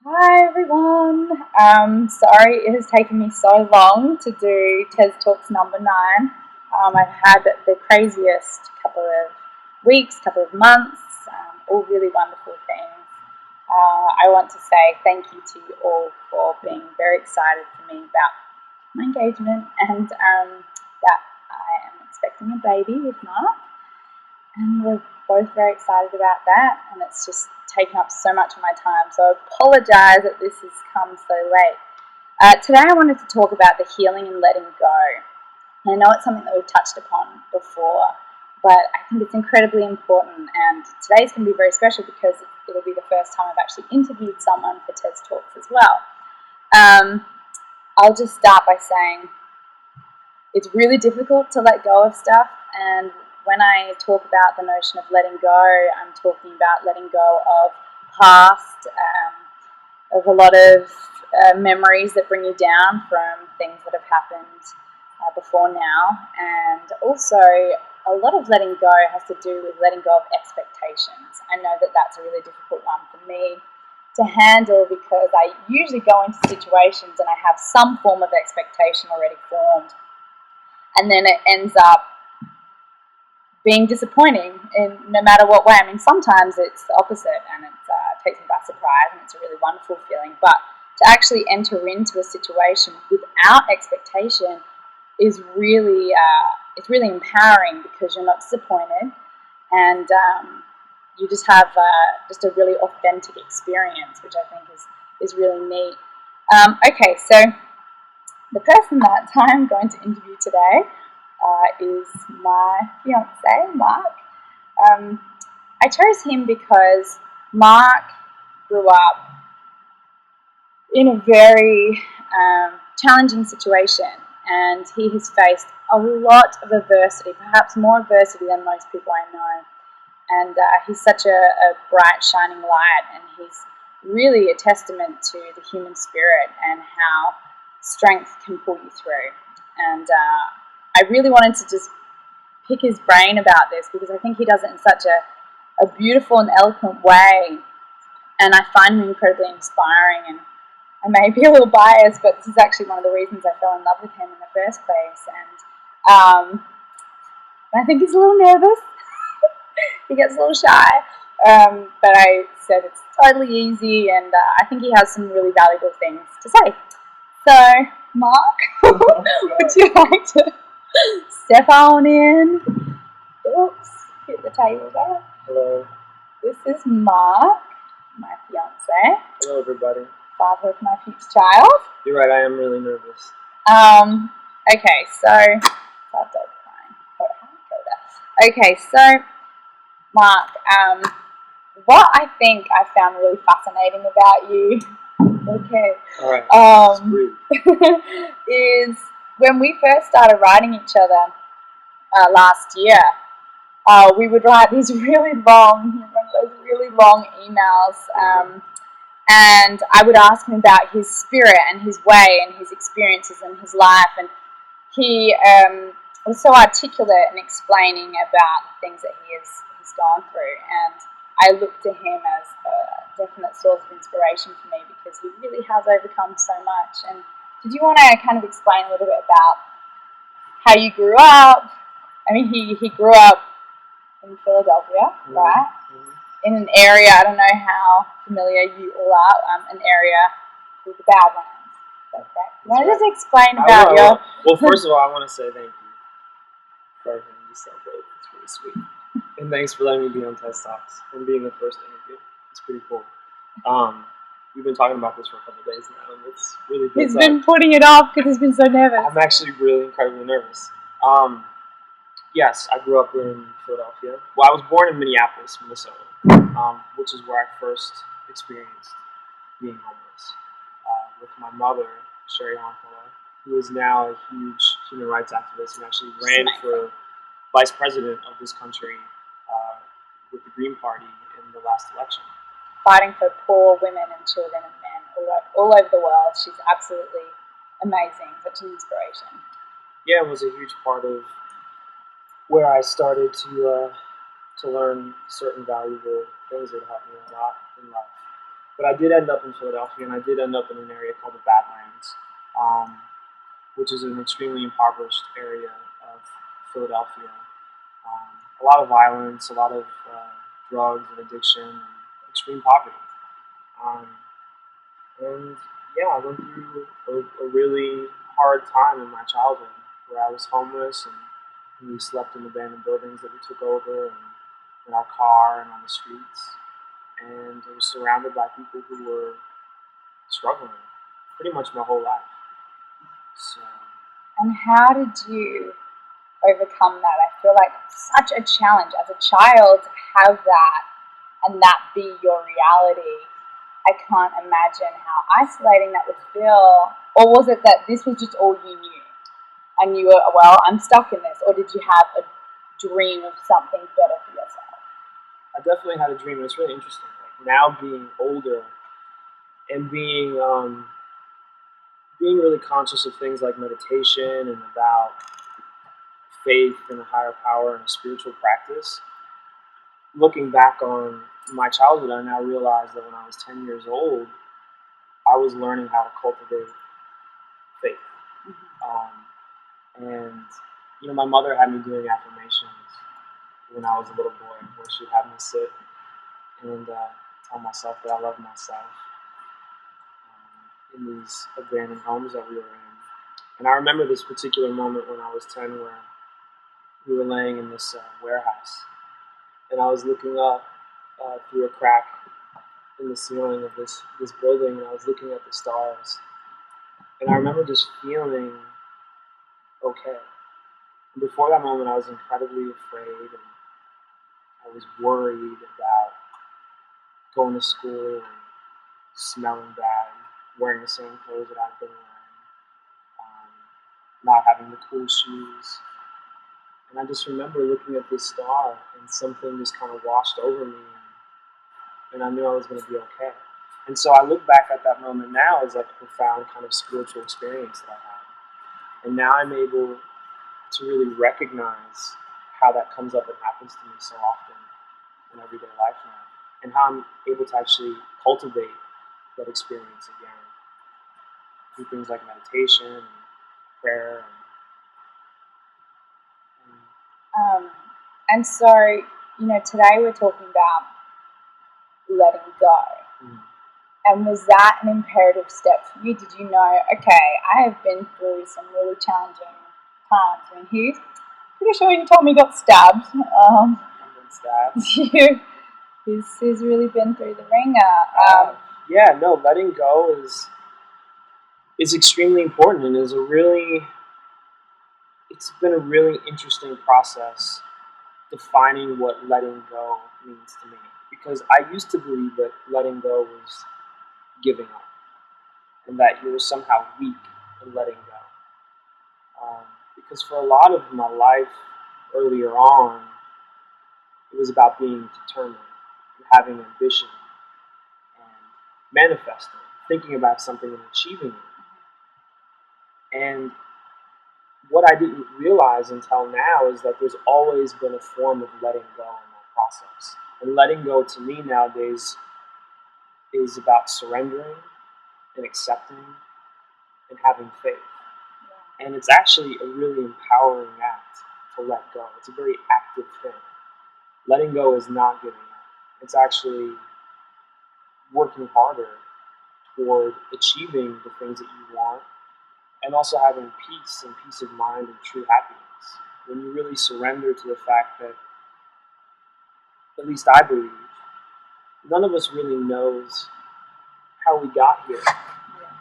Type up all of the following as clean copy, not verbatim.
Hi everyone. Sorry it has taken me so long to do Tez Talks number 9. I've had the craziest couple of weeks, couple of months, all really wonderful things. I want to say thank you to you all for being very excited for me about my engagement and that I am expecting a baby with Mark. And we're both very excited about that, and it's just taken up so much of my time. So I apologise that this has come so late. Today I wanted to talk about the healing and letting go. And I know it's something that we've touched upon before, but I think it's incredibly important. And today's going to be very special because it'll be the first time I've actually interviewed someone for Tez Talks as well. I'll just start by saying it's really difficult to let go of stuff, and when I talk about the notion of letting go, I'm talking about letting go of past, of a lot of memories that bring you down from things that have happened before now, and also a lot of letting go has to do with letting go of expectations. I know that that's a really difficult one for me to handle because I usually go into situations and I have some form of expectation already formed, and then it ends up being disappointing in no matter what way. I mean, sometimes it's the opposite and it takes me by surprise and it's a really wonderful feeling. But to actually enter into a situation without expectation is really it's really empowering because you're not disappointed and you just have just a really authentic experience, which I think is really neat. Okay, so the person that I'm going to interview today is my fiance, Mark. I chose him because Mark grew up in a very challenging situation, and he has faced a lot of adversity, perhaps more adversity than most people I know. And he's such a bright, shining light, and he's really a testament to the human spirit and how strength can pull you through. And I really wanted to just pick his brain about this because I think he does it in such a beautiful and eloquent way, and I find him incredibly inspiring. And I may be a little biased, but this is actually one of the reasons I fell in love with him in the first place. And I think he's a little nervous. He gets a little shy, but I said it's totally easy, and I think he has some really valuable things to say. So, Mark, would you like to step on in? Oops, hit the table there. Hello. This is Mark, my fiance, Hello, everybody. father of my future child. You're right, I am really nervous. Okay, so okay, so Mark, what I think I found really fascinating about you, okay, All right, is when we first started writing each other last year, we would write these really long, emails, and I would ask him about his spirit and his way and his experiences and his life, and he was so articulate in explaining about the things that he's gone through, and I look to him as a definite source of inspiration for me because he really has overcome so much. And did you want to kind of explain a little bit about how you grew up? I mean, he grew up in Philadelphia, right? Mm-hmm. In an area, I don't know how familiar you all are, an area with the Badlands. That's right. Can I just explain about your... Well, first of all, I want to say thank you for everything you said, babe. It's really sweet. And thanks for letting me be on Tez Talks and being the first interview. It's pretty cool. We've been talking about this for a couple of days now, and it's really good. He's been putting it off because he's been so nervous. I'm actually really incredibly nervous. Yes, I grew up in Philadelphia. Well, I was born in Minneapolis, Minnesota, which is where I first experienced being homeless with my mother, Sherry Honkola, who is now a huge human rights activist and actually ran for vice president of this country with the Green Party in the last election. Fighting for poor women and children and men all over the world. She's absolutely amazing, such an inspiration. Yeah, it was a huge part of where I started to learn certain valuable things that helped me a lot in life. But I did end up in Philadelphia, and I did end up in an area called the Badlands, um, which is an extremely impoverished area of Philadelphia. A lot of violence, a lot of drugs and addiction, and extreme poverty. Um, and yeah, I went through a really hard time in my childhood where I was homeless and we slept in abandoned buildings that we took over and in our car and on the streets. And I was surrounded by people who were struggling pretty much my whole life. So, And how did you overcome that? I feel like such a challenge as a child to have that and that be your reality. I can't imagine how isolating that would feel. Or was it that this was just all you knew? And you were, well, I'm stuck in this. Or did you have a dream of something better for yourself? I definitely had a dream, and it's really interesting. Like now, being older and being really conscious of things like meditation and about faith and a higher power and a spiritual practice. Looking back on my childhood, I now realize that when I was 10 years old, I was learning how to cultivate faith. And my mother had me doing affirmations when I was a little boy, where she'd have me sit and tell myself that I love myself in these abandoned homes that we were in. And I remember this particular moment when I was 10 where we were laying in this warehouse, and I was looking up through a crack in the ceiling of this building, and I was looking at the stars. And I remember just feeling okay. And before that moment, I was incredibly afraid, and I was worried about going to school and smelling bad, wearing the same clothes that I've been wearing, not having the cool shoes. And I just remember looking at this star, and something just kind of washed over me, and I knew I was going to be okay. And so I look back at that moment now as like a profound kind of spiritual experience that I had. And now I'm able to really recognize how that comes up and happens to me so often in everyday life now, and how I'm able to actually cultivate that experience again through things like meditation and prayer. And so, today we're talking about letting go. Mm. And was that an imperative step for you? Did you know, okay, I have been through some really challenging times. I mean, he's pretty sure you told me you got stabbed. I've been stabbed. He's really been through the ringer. Yeah, no, letting go is extremely important, and it's been a really interesting process defining what letting go means to me. Because I used to believe that letting go was giving up, and that you were somehow weak in letting go. Because for a lot of my life earlier on, it was about being determined and having ambition and manifesting, thinking about something and achieving it. And what I didn't realize until now is that there's always been a form of letting go in that process. And letting go to me nowadays is about surrendering and accepting and having faith. And it's actually a really empowering act to let go. It's a very active thing. Letting go is not giving up. It's actually working harder toward achieving the things that you want, and also having peace and peace of mind and true happiness. When you really surrender to the fact that, at least I believe, none of us really knows how we got here.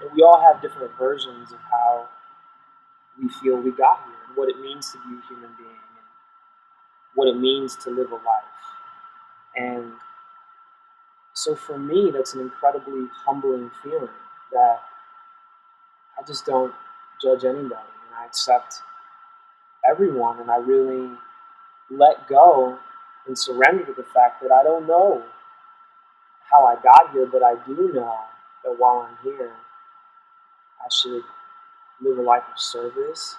And we all have different versions of how we feel we got here, and what it means to be a human being, and what it means to live a life. And so for me, that's an incredibly humbling feeling that I just don't judge anybody, and I accept everyone, and I really let go and surrender to the fact that I don't know how I got here, but I do know that while I'm here, I should live a life of service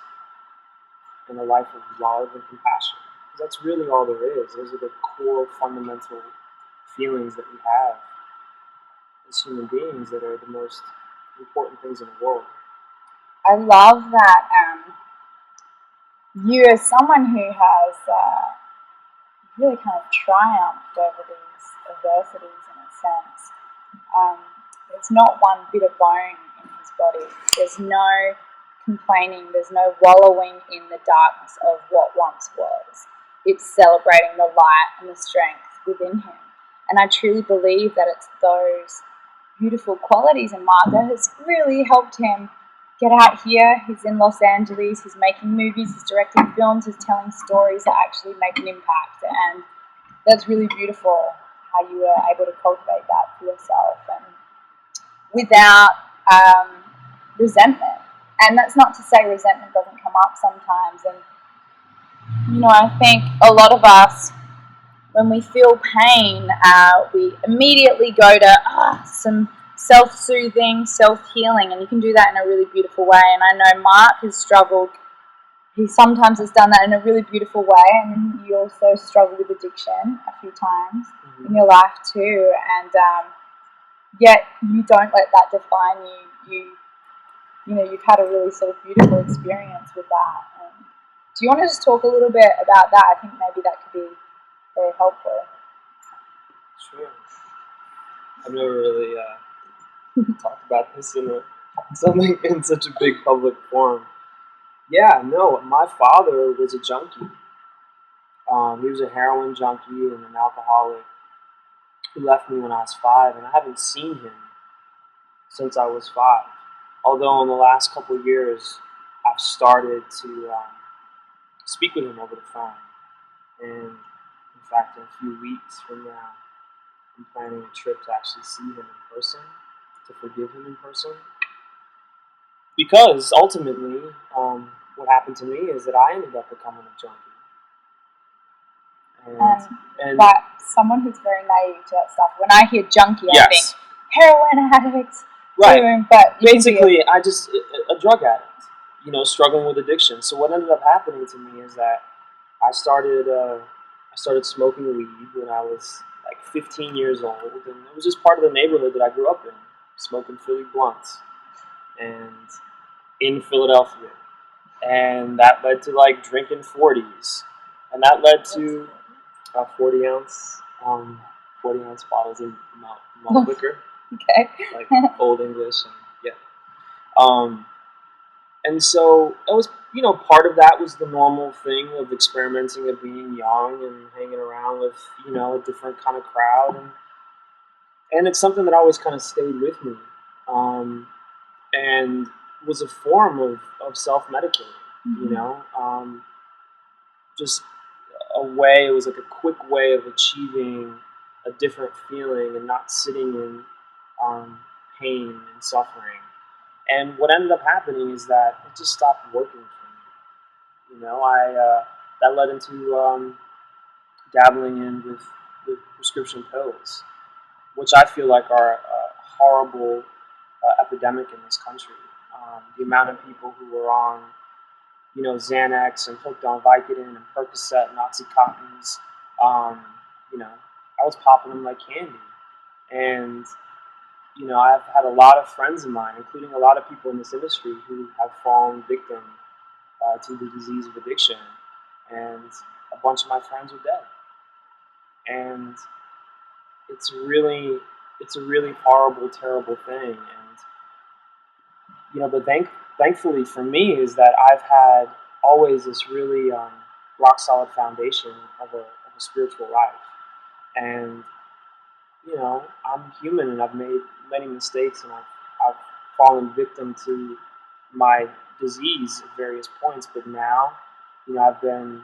and a life of love and compassion. Because that's really all there is. Those are the core fundamental feelings that we have as human beings that are the most important things in the world. I love that you, as someone who has really kind of triumphed over these adversities in a sense, um, there's not one bit of bone in his body. There's no complaining, there's no wallowing in the darkness of what once was. It's celebrating the light and the strength within him. And I truly believe that it's those beautiful qualities in Mark that has really helped him get out here. He's in Los Angeles, he's making movies, he's directing films, he's telling stories that actually make an impact. And that's really beautiful how you were able to cultivate that for yourself and without resentment. And that's not to say resentment doesn't come up sometimes. And, I think a lot of us, when we feel pain, we immediately go to some self-soothing, self-healing, and you can do that in a really beautiful way. And I know Mark has struggled. He sometimes has done that in a really beautiful way, and you also struggle with addiction a few times in your life too. And yet you don't let that define you. You've had a really sort of beautiful experience with that. Do you want to just talk a little bit about that? I think maybe that could be very helpful. Sure. I've never really talked about this in such a big public forum. Yeah, no, my father was a junkie. He was a heroin junkie and an alcoholic who left me when I was 5, and I haven't seen him since I was 5. Although in the last couple of years, I've started to speak with him over the phone. And in fact, in a few weeks from now, I'm planning a trip to actually see him in person, to forgive him in person. Because ultimately, what happened to me is that I ended up becoming a junkie. And but someone who's very naive to that stuff, when I hear junkie, yes. I think heroin addict. Right. But basically, I just a drug addict, struggling with addiction. So what ended up happening to me is that I started smoking weed when I was like 15 years old, and it was just part of the neighborhood that I grew up in, smoking Philly blunts, and in Philadelphia, and that led to like drinking 40s, and that led to 40-ounce bottles of malt liquor. Okay. Like Old English, and yeah. And so it was, part of that was the normal thing of experimenting, of being young and hanging around with, a different kind of crowd, and it's something that always kind of stayed with me, and was a form of self-medicating, just a way. It was like a quick way of achieving a different feeling and not sitting in pain and suffering. And what ended up happening is that it just stopped working for me. That led into dabbling in with prescription pills, which I feel like are a horrible epidemic in this country. The amount of people who are on, Xanax and hooked on Vicodin and Percocet and OxyContins, I was popping them like candy. And I've had a lot of friends of mine, including a lot of people in this industry, who have fallen victim to the disease of addiction, and a bunch of my friends are dead. And it's a really horrible, terrible thing. And but thankfully for me is that I've had always this really rock solid foundation of a spiritual life, and I'm human and I've made many mistakes, and I've fallen victim to my disease at various points. But now, I've been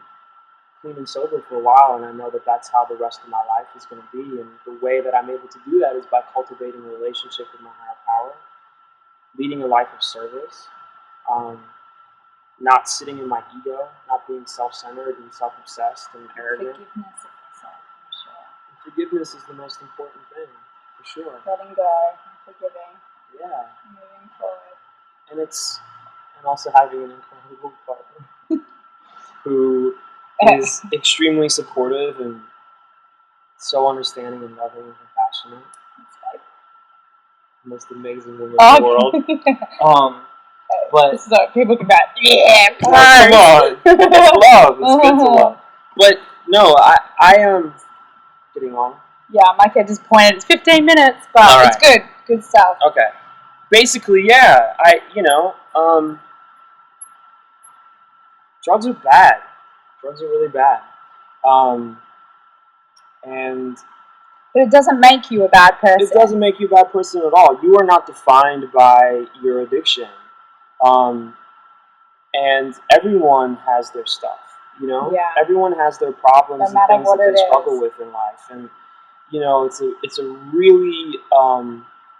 clean and sober for a while, and I know that that's how the rest of my life is going to be. And the way that I'm able to do that is by cultivating a relationship with my higher power, leading a life of service, not sitting in my ego, not being self-centered and self-obsessed and arrogant. Forgiveness of yourself, for sure. Forgiveness is the most important thing, for sure. Letting go, forgiving. Yeah. Moving forward. And also having an incredible partner who is extremely supportive and so understanding and loving and compassionate. most amazing woman in the world. But this is what people can bet. Yeah, come on, it's love. It's good to love. But no, I am getting on. Yeah, my kid just pointed. It's 15 minutes, but All it's right. good stuff. Okay. Basically, yeah. Drugs are bad. Drugs are really bad. And But it doesn't make you a bad person. it doesn't make you a bad person at all. You are not defined by your addiction. And everyone has their stuff, you know? Yeah. Everyone has their problems and things that they struggle with in life. And, you know, it's a really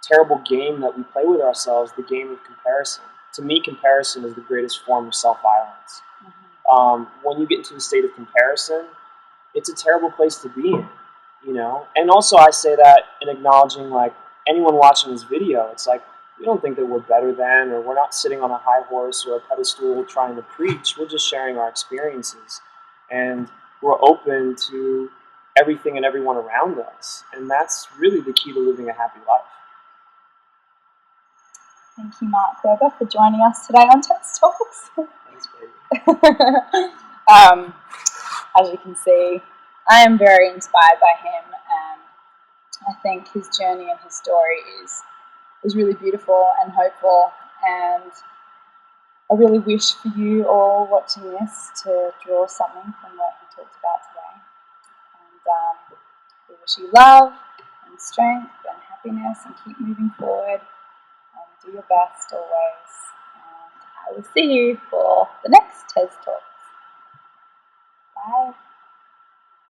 terrible game that we play with ourselves, the game of comparison. To me, comparison is the greatest form of self-violence. When you get into a state of comparison, it's a terrible place to be in, you know? And also I say that in acknowledging, like, anyone watching this video, it's like, we don't think that we're better than, or we're not sitting on a high horse or a pedestal trying to preach. We're just sharing our experiences. And we're open to everything and everyone around us. And that's really the key to living a happy life. Thank you, Mark Weber, for joining us today on Tez Talks. Thanks, baby. As you can see, I am very inspired by him, and I think his journey and his story is really beautiful and hopeful, and I really wish for you all watching this to draw something from what he talked about today. And we wish you love and strength and happiness, and keep moving forward and do your best always. And I will see you for the next Tez Talks. Bye.